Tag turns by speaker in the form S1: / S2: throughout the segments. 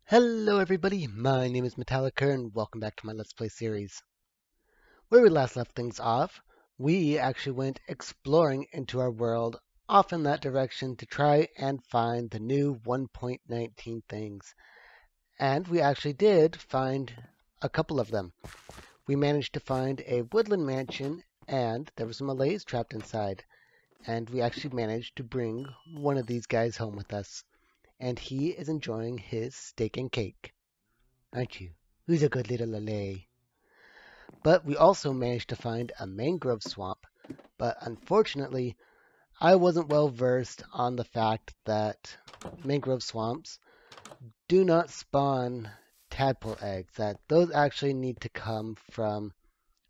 S1: Hello everybody, my name is Metallica and welcome back to my Let's Play series. Where we last left things off, we actually went exploring into our world off in that direction to try and find the new 1.19 things. And we actually did find a couple of them. We managed to find a woodland mansion and there were some Malays trapped inside. And we actually managed to bring one of these guys home with us. And he is enjoying his steak and cake. Aren't you? Who's a good little Lele? But we also managed to find a mangrove swamp. But unfortunately, I wasn't well versed on the fact that mangrove swamps do not spawn tadpole eggs, that those actually need to come from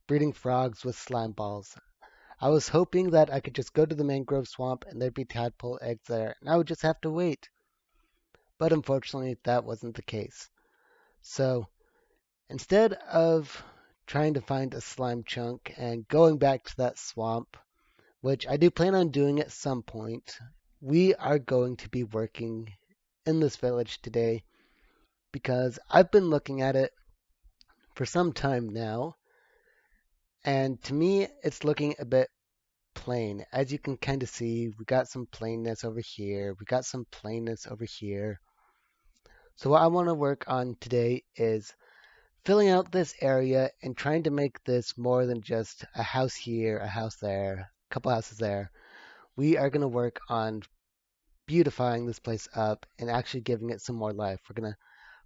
S1: breeding frogs with slime balls. I was hoping that I could just go to the mangrove swamp and there'd be tadpole eggs there, and I would just have to wait. But unfortunately, that wasn't the case. So instead of trying to find a slime chunk and going back to that swamp, which I do plan on doing at some point, we are going to be working in this village today because I've been looking at it for some time now, and to me, it's looking a bit plain. As you can kind of see, we got some plainness over here, we got some plainness over here. So what I want to work on today is filling out this area and trying to make this more than just a house here, a house there, a couple houses there. We are going to work on beautifying this place up and actually giving it some more life. We're going to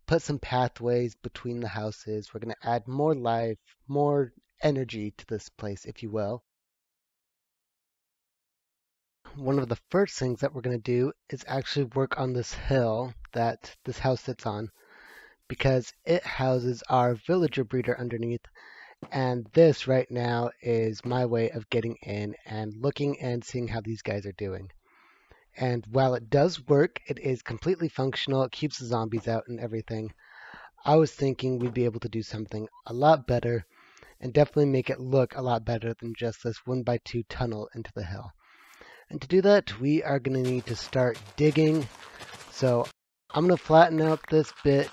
S1: put some pathways between the houses. We're going to add more life, more energy to this place, if you will. One of the first things that we're going to do is actually work on this hill that this house sits on because it houses our villager breeder underneath. And this right now is my way of getting in and looking and seeing how these guys are doing. And while it does work, it is completely functional. It keeps the zombies out and everything. I was thinking we'd be able to do something a lot better and definitely make it look a lot better than just this 1x2 tunnel into the hill. And to do that, we are going to need to start digging. So I'm going to flatten out this bit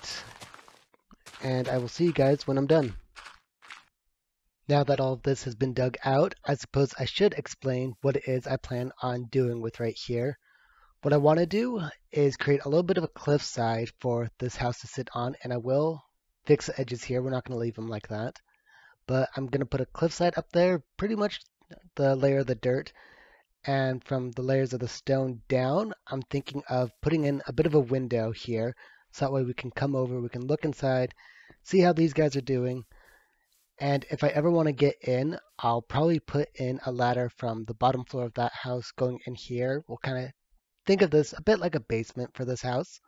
S1: and I will see you guys when I'm done. Now that all of this has been dug out, I suppose I should explain what it is I plan on doing with right here. What I want to do is create a little bit of a cliffside for this house to sit on, and I will fix the edges here. We're not going to leave them like that. But I'm going to put a cliffside up there, pretty much the layer of the dirt, and from the layers of the stone down, I'm thinking of putting in a bit of a window here, so that way we can come over, we can look inside, see how these guys are doing. And if I ever want to get in, I'll probably put in a ladder from the bottom floor of that house going in here. We'll kind of think of this a bit like a basement for this house.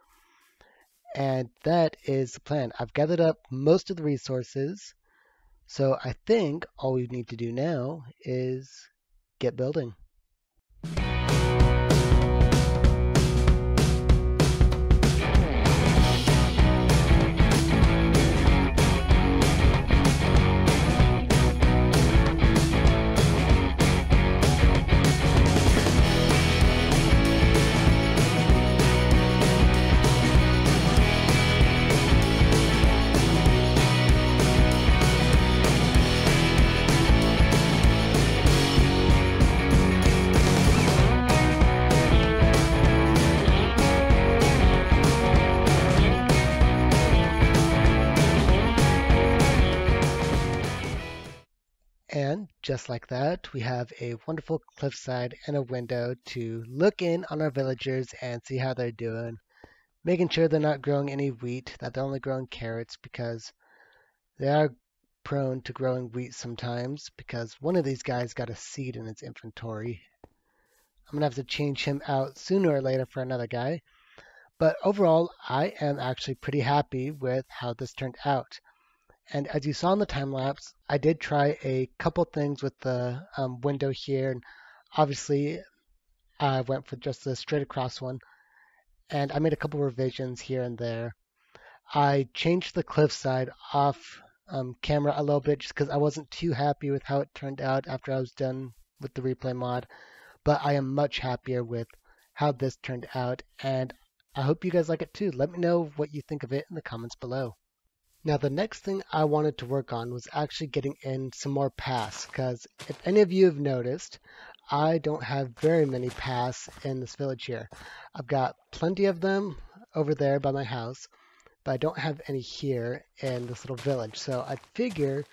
S1: And that is the plan. I've gathered up most of the resources. So I think all we need to do now is get building. And just like that, we have a wonderful cliffside and a window to look in on our villagers and see how they're doing. Making sure they're not growing any wheat, that they're only growing carrots because they are prone to growing wheat sometimes because one of these guys got a seed in his inventory. I'm going to have to change him out sooner or later for another guy. But overall, I am actually pretty happy with how this turned out. And as you saw in the time lapse, I did try a couple things with the window here. And obviously, I went for just the straight across one. And I made a couple revisions here and there. I changed the cliffside off camera a little bit just because I wasn't too happy with how it turned out after I was done with the replay mod. But I am much happier with how this turned out. And I hope you guys like it too. Let me know what you think of it in the comments below. Now, the next thing I wanted to work on was actually getting in some more paths, because if any of you have noticed, I don't have very many paths in this village here. I've got plenty of them over there by my house, but I don't have any here in this little village. So I figure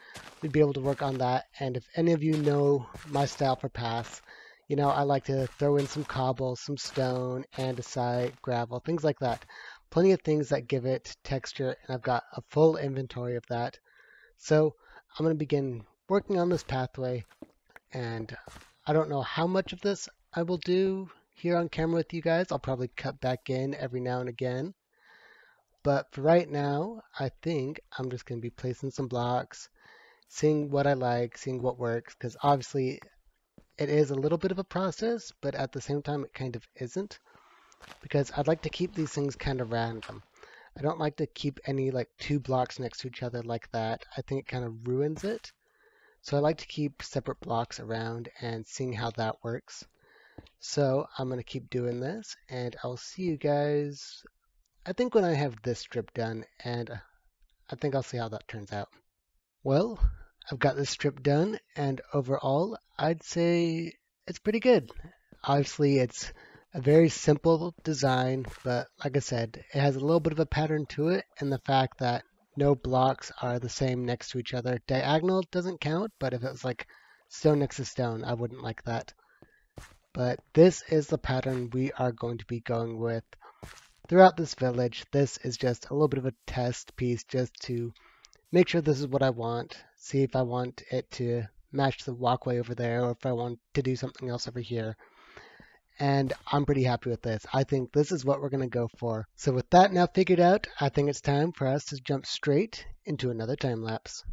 S1: we'd be able to work on that. And if any of you know my style for paths, you know, I like to throw in some cobble, some stone, andesite, gravel, things like that. Plenty of things that give it texture, and I've got a full inventory of that. So I'm going to begin working on this pathway, and I don't know how much of this I will do here on camera with you guys. I'll probably cut back in every now and again. But for right now, I think I'm just going to be placing some blocks, seeing what I like, seeing what works, because obviously it is a little bit of a process, but at the same time it kind of isn't, because I'd like to keep these things kind of random. I don't like to keep any like two blocks next to each other like that. I think it kind of ruins it. So I like to keep separate blocks around and seeing how that works. So I'm going to keep doing this, and I'll see you guys, I think, when I have this strip done, and I think I'll see how that turns out. Well, I've got this strip done, and overall, I'd say it's pretty good. Obviously, it's a very simple design, but like I said, it has a little bit of a pattern to it, and the fact that no blocks are the same next to each other. Diagonal doesn't count, but if it was like stone next to stone, I wouldn't like that. But this is the pattern we are going to be going with throughout this village. This is just a little bit of a test piece just to make sure this is what I want, see if I want it to match the walkway over there or if I want to do something else over here. And I'm pretty happy with this. I think this is what we're going to go for. So with that now figured out, I think it's time for us to jump straight into another time lapse.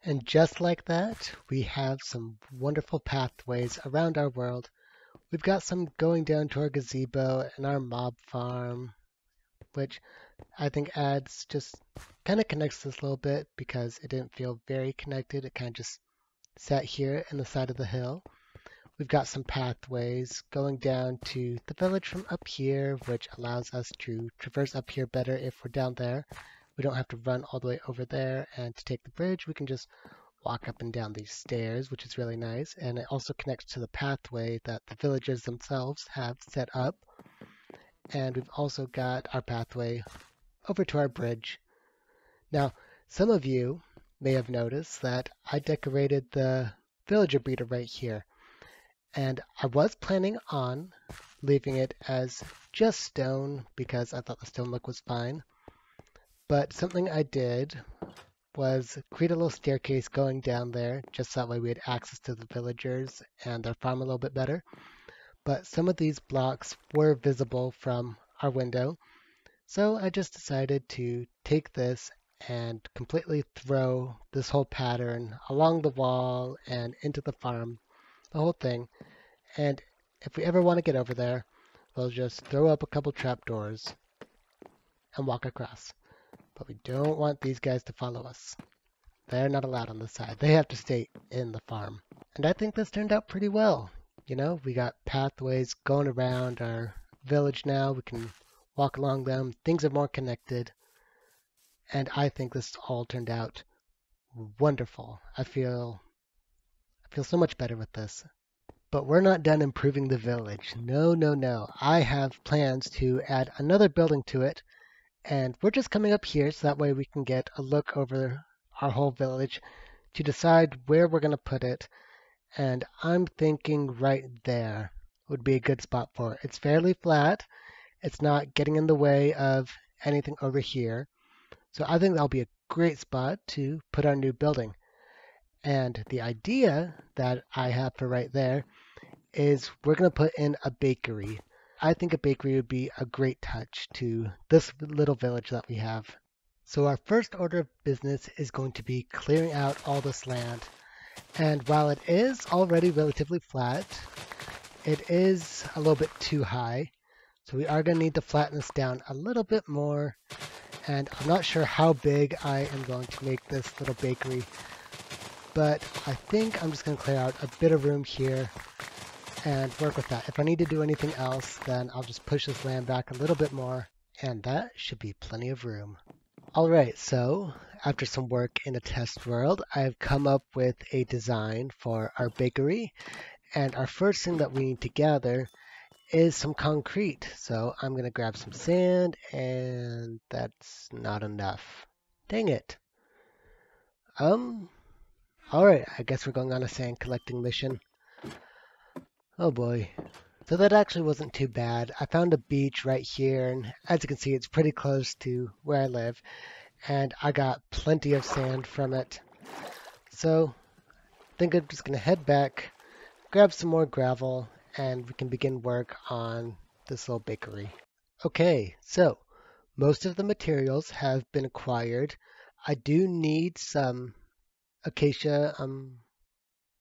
S1: And just like that, we have some wonderful pathways around our world. We've got some going down to our gazebo and our mob farm, which I think adds just kind of connects this a little bit because it didn't feel very connected. It kind of just sat here in the side of the hill. We've got some pathways going down to the village from up here, which allows us to traverse up here better if we're down there. We don't have to run all the way over there, and to take the bridge, we can just walk up and down these stairs, which is really nice. And it also connects to the pathway that the villagers themselves have set up. And we've also got our pathway over to our bridge. Now, some of you may have noticed that I decorated the villager breeder right here. And I was planning on leaving it as just stone because I thought the stone look was fine. But something I did was create a little staircase going down there, just that way we had access to the villagers and their farm a little bit better. But some of these blocks were visible from our window, so I just decided to take this and completely throw this whole pattern along the wall and into the farm, the whole thing. And if we ever want to get over there, we'll just throw up a couple trapdoors and walk across. But we don't want these guys to follow us. They're not allowed on the side. They have to stay in the farm. And I think this turned out pretty well. You know, we got pathways going around our village now. We can walk along them. Things are more connected. And I think this all turned out wonderful. I feel so much better with this. But we're not done improving the village. No, no, no. I have plans to add another building to it. And we're just coming up here so that way we can get a look over our whole village to decide where we're going to put it. And I'm thinking right there would be a good spot for it. It's fairly flat. It's not getting in the way of anything over here. So I think that'll be a great spot to put our new building. And the idea that I have for right there is we're going to put in a bakery. I think a bakery would be a great touch to this little village that we have. So our first order of business is going to be clearing out all this land. And while it is already relatively flat, it is a little bit too high. So we are going to need to flatten this down a little bit more. And I'm not sure how big I am going to make this little bakery. But I think I'm just going to clear out a bit of room here and work with that. If I need to do anything else, then I'll just push this land back a little bit more. And that should be plenty of room. Alright, so after some work in a test world, I've come up with a design for our bakery. And our first thing that we need to gather is some concrete. So I'm going to grab some sand, and that's not enough. Dang it. Alright, I guess we're going on a sand collecting mission. Oh boy. So that actually wasn't too bad. I found a beach right here, and as you can see, it's pretty close to where I live. And I got plenty of sand from it. So I think I'm just going to head back, grab some more gravel, and we can begin work on this little bakery. Okay, so most of the materials have been acquired. I do need some acacia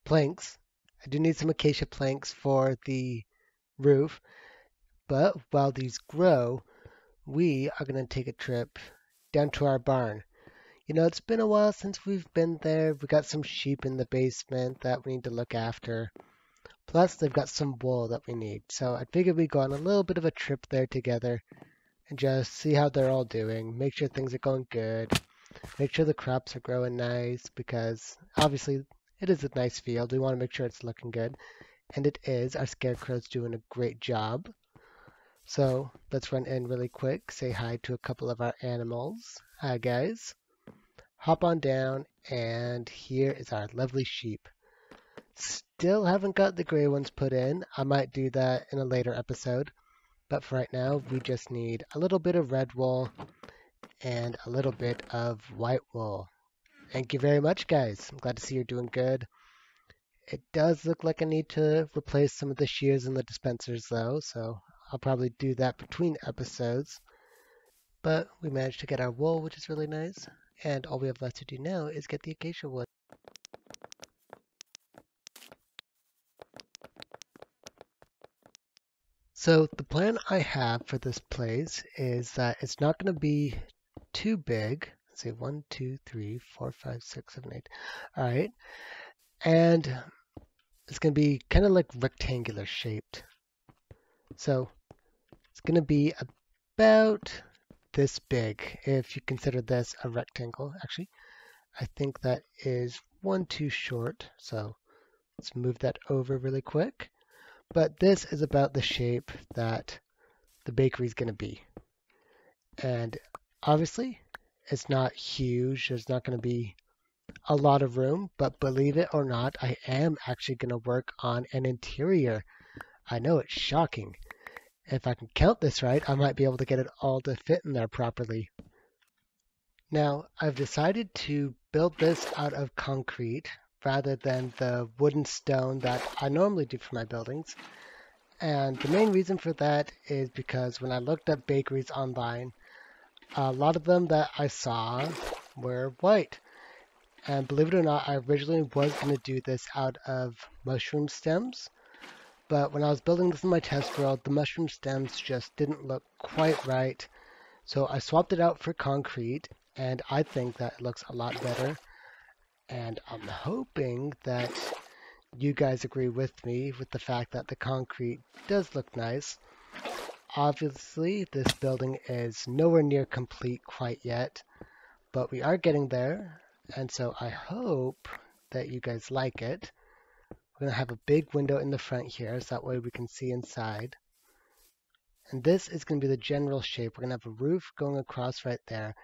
S1: planks. I do need some acacia planks for the roof, but while these grow, we are going to take a trip down to our barn. You know, it's been a while since we've been there. We got some sheep in the basement that we need to look after. Plus, they've got some wool that we need. So I figured we'd go on a little bit of a trip there together and just see how they're all doing, make sure things are going good, make sure the crops are growing nice, because obviously it is a nice field. We want to make sure it's looking good. And it is. Our scarecrow's doing a great job. So let's run in really quick, say hi to a couple of our animals. Hi guys. Hop on down, and here is our lovely sheep. Still haven't got the gray ones put in. I might do that in a later episode. But for right now, we just need a little bit of red wool and a little bit of white wool. Thank you very much, guys. I'm glad to see you're doing good. It does look like I need to replace some of the shears in the dispensers, though, so I'll probably do that between episodes. But we managed to get our wool, which is really nice. And all we have left to do now is get the acacia wood. So the plan I have for this place is that it's not going to be too big. Let's see, 1, 2, 3, 4, 5, 6, 7, 8. All right. And it's going to be kind of like rectangular shaped. So it's going to be about this big if you consider this a rectangle. Actually, I think that is one too short. So let's move that over really quick. But this is about the shape that the bakery is going to be. And obviously, it's not huge. There's not going to be a lot of room, but believe it or not, I am actually going to work on an interior. I know it's shocking. If I can count this right, I might be able to get it all to fit in there properly. Now, I've decided to build this out of concrete rather than the wooden stone that I normally do for my buildings. And the main reason for that is because when I looked up bakeries online, a lot of them that I saw were white. And believe it or not, I originally was going to do this out of mushroom stems. But when I was building this in my test world, the mushroom stems just didn't look quite right. So I swapped it out for concrete, and I think that it looks a lot better. And I'm hoping that you guys agree with me with the fact that the concrete does look nice. Obviously, this building is nowhere near complete quite yet, but we are getting there, and so I hope that you guys like it. We're going to have a big window in the front here, so that way we can see inside. And this is going to be the general shape. We're going to have a roof going across right there,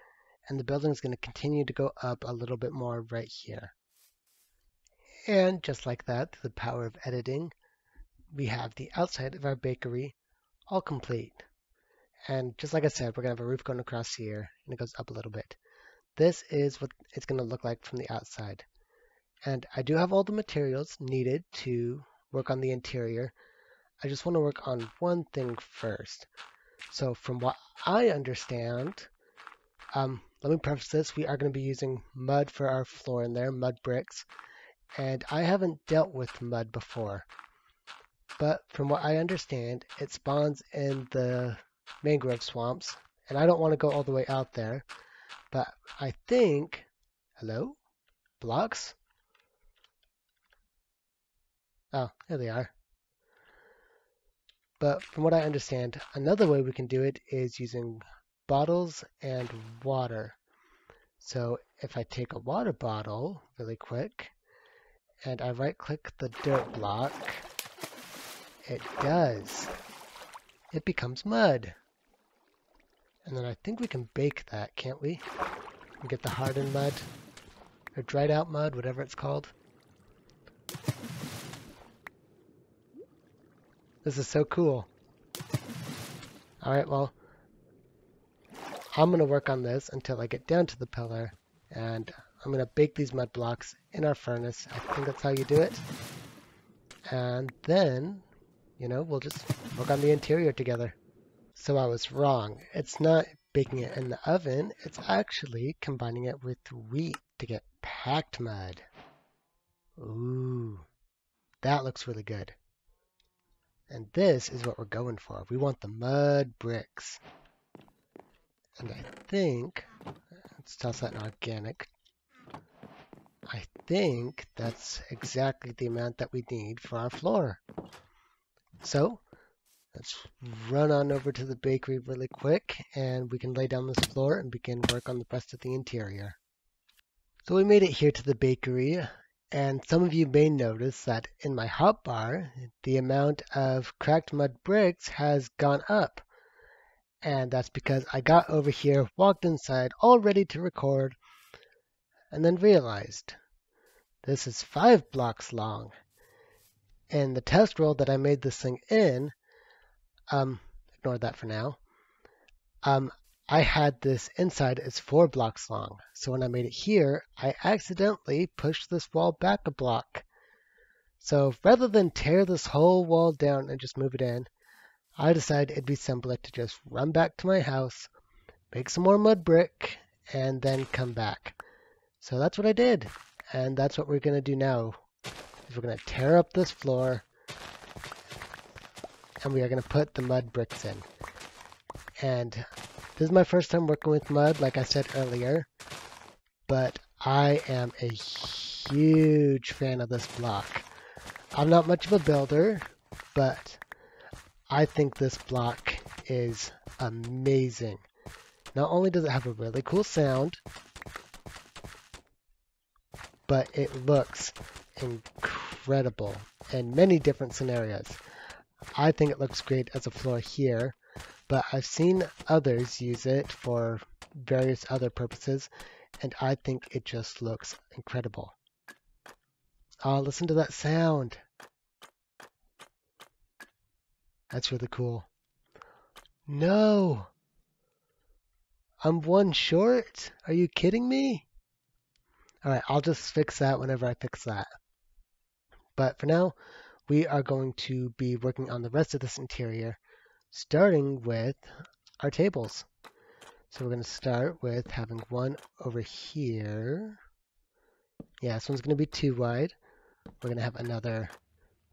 S1: and the building is going to continue to go up a little bit more right here. And just like that, through the power of editing, we have the outside of our bakery all complete. And just like I said, we're going to have a roof going across here, and it goes up a little bit. This is what it's going to look like from the outside. And I do have all the materials needed to work on the interior. I just want to work on one thing first. So from what I understand, let me preface this, we are going to be using mud for our floor in there, mud bricks. And I haven't dealt with mud before. But from what I understand, it spawns in the mangrove swamps. And I don't want to go all the way out there. But I think, hello? Blocks? Oh, there they are. But from what I understand, another way we can do it is using bottles and water. So if I take a water bottle really quick and I right click the dirt block, it does. It becomes mud. And then I think we can bake that, can't we? And get the hardened mud or dried out mud, whatever it's called. This is so cool. Alright, well, I'm going to work on this until I get down to the pillar, and I'm going to bake these mud blocks in our furnace. I think that's how you do it. And then, we'll just work on the interior together. So I was wrong. It's not baking it in the oven. It's actually combining it with wheat to get packed mud. Ooh, that looks really good. And this is what we're going for. We want the mud bricks. And I think, let's toss that in organic. I think that's exactly the amount that we need for our floor. So let's run on over to the bakery really quick, and we can lay down this floor and begin work on the rest of the interior. So we made it here to the bakery, and some of you may notice that in my hotbar, the amount of cracked mud bricks has gone up. And that's because I got over here, walked inside, all ready to record, and then realized this is 5 blocks long. In the test world that I made this thing in, ignore that for now, I had this inside as 4 blocks long. So when I made it here, I accidentally pushed this wall back a block. So rather than tear this whole wall down and just move it in, I decided it'd be simpler to just run back to my house, make some more mud brick, and then come back. So that's what I did. And that's what we're going to do now. Is we're going to tear up this floor, and we are going to put the mud bricks in. And this is my first time working with mud, like I said earlier, but I am a huge fan of this block. I'm not much of a builder, but I think this block is amazing. Not only does it have a really cool sound, but it looks incredible in many different scenarios. I think it looks great as a floor here, but I've seen others use it for various other purposes, and I think it just looks incredible. Oh, listen to that sound. That's really cool. No! I'm 1 short? Are you kidding me? Alright, I'll just fix that whenever I fix that. But for now, we are going to be working on the rest of this interior, starting with our tables. So we're going to start with having one over here. Yeah, this one's going to be 2 wide. We're going to have another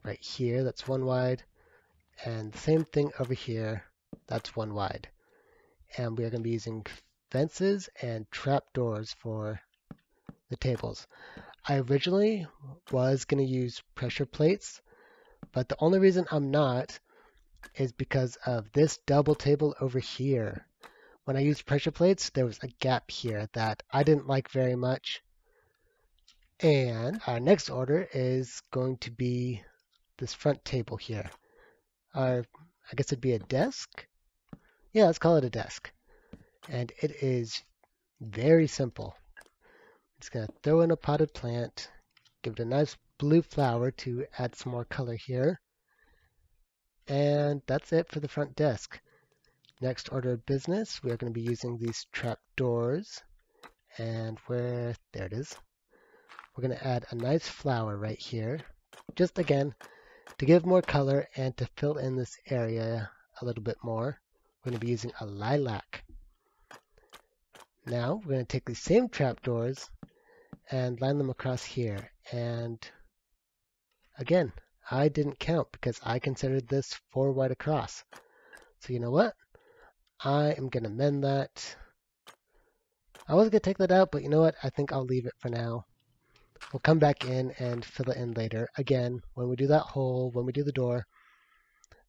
S1: right here that's 1 wide. And same thing over here, that's 1 wide. And we are going to be using fences and trap doors for the tables. I originally was going to use pressure plates, but the only reason I'm not is because of this double table over here. When I used pressure plates, there was a gap here that I didn't like very much. And our next order is going to be this front table here. I guess it'd be a desk? Yeah, let's call it a desk. And it is very simple. Just going to throw in a potted plant, give it a nice blue flower to add some more color here. And that's it for the front desk. Next order of business, we are going to be using these trap doors. And there it is. We're going to add a nice flower right here. Just again, to give more color and to fill in this area a little bit more. We're going to be using a lilac. Now we're going to take these same trapdoors and line them across here. And again, I didn't count because I considered this 4 wide across. So you know what? I am going to mend that. I was going to take that out, but you know what? I think I'll leave it for now. We'll come back in and fill it in later. Again, when we do that hole, when we do the door,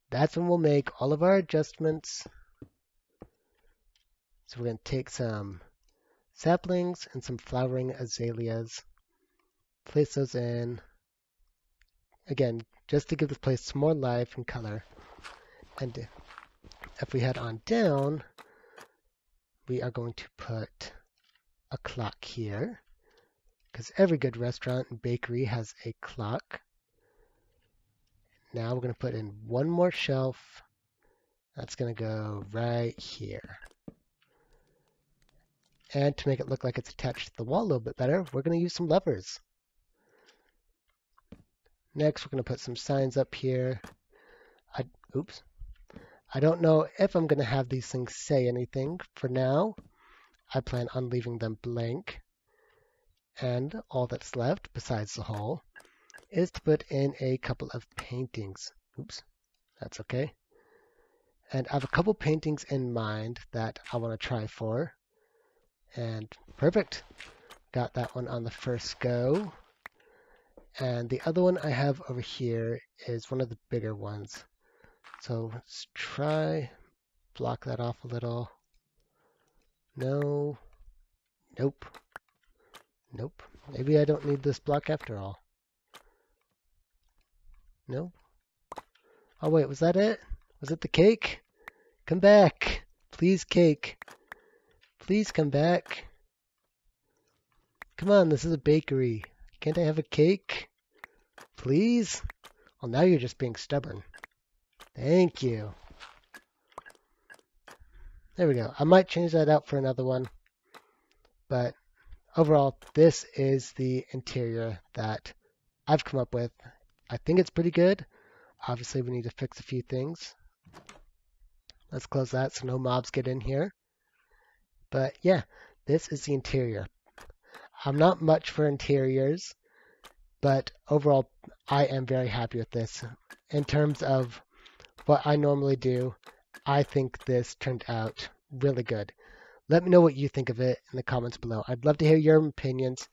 S1: that's when we'll make all of our adjustments. So we're going to take some saplings and some flowering azaleas, place those in, again, just to give this place some more life and color. And if we head on down, we are going to put a clock here, because every good restaurant and bakery has a clock. Now we're going to put in one more shelf. That's going to go right here. And to make it look like it's attached to the wall a little bit better, we're going to use some levers. Next, we're going to put some signs up here. Oops. I don't know if I'm going to have these things say anything. For now, I plan on leaving them blank. And all that's left, besides the hole, is to put in a couple of paintings. Oops, that's okay. And I have a couple paintings in mind that I want to try for. And perfect. Got that one on the first go. And the other one I have over here is one of the bigger ones. So let's try block that off a little. No. Nope. Nope. Maybe I don't need this block after all. No. Oh wait, was that it? Was it the cake? Come back. Please, cake. Please come back. Come on, this is a bakery. Can't I have a cake? Please? Well, now you're just being stubborn. Thank you. There we go. I might change that out for another one. But overall, this is the interior that I've come up with. I think it's pretty good. Obviously, we need to fix a few things. Let's close that so no mobs get in here. But yeah, this is the interior. I'm not much for interiors, but overall, I am very happy with this. In terms of what I normally do, I think this turned out really good. Let me know what you think of it in the comments below. I'd love to hear your opinions,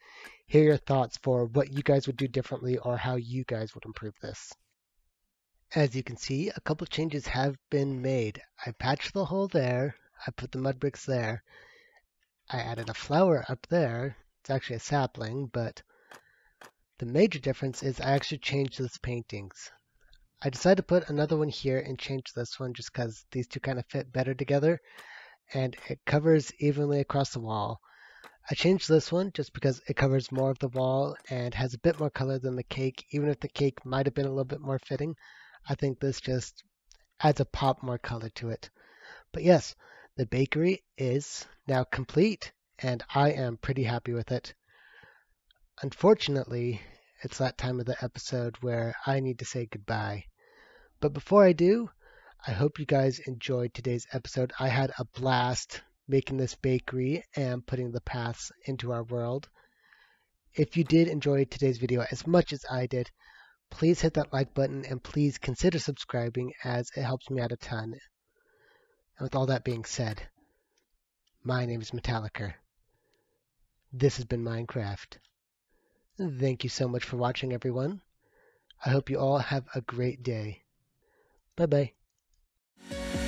S1: hear your thoughts for what you guys would do differently or how you guys would improve this. As you can see, a couple changes have been made. I patched the hole there. I put the mud bricks there. I added a flower up there. It's actually a sapling, but the major difference is I actually changed those paintings. I decided to put another one here and change this one just because these two kind of fit better together and it covers evenly across the wall. I changed this one just because it covers more of the wall and has a bit more color than the cake. Even if the cake might have been a little bit more fitting, I think this just adds a pop more color to it. But yes, the bakery is now complete and I am pretty happy with it. Unfortunately, it's that time of the episode where I need to say goodbye. But before I do, I hope you guys enjoyed today's episode. I had a blast making this bakery and putting the paths into our world. If you did enjoy today's video as much as I did, please hit that like button and please consider subscribing as it helps me out a ton. And with all that being said, my name is Metallica. This has been Minecraft. Thank you so much for watching, everyone. I hope you all have a great day. Bye bye.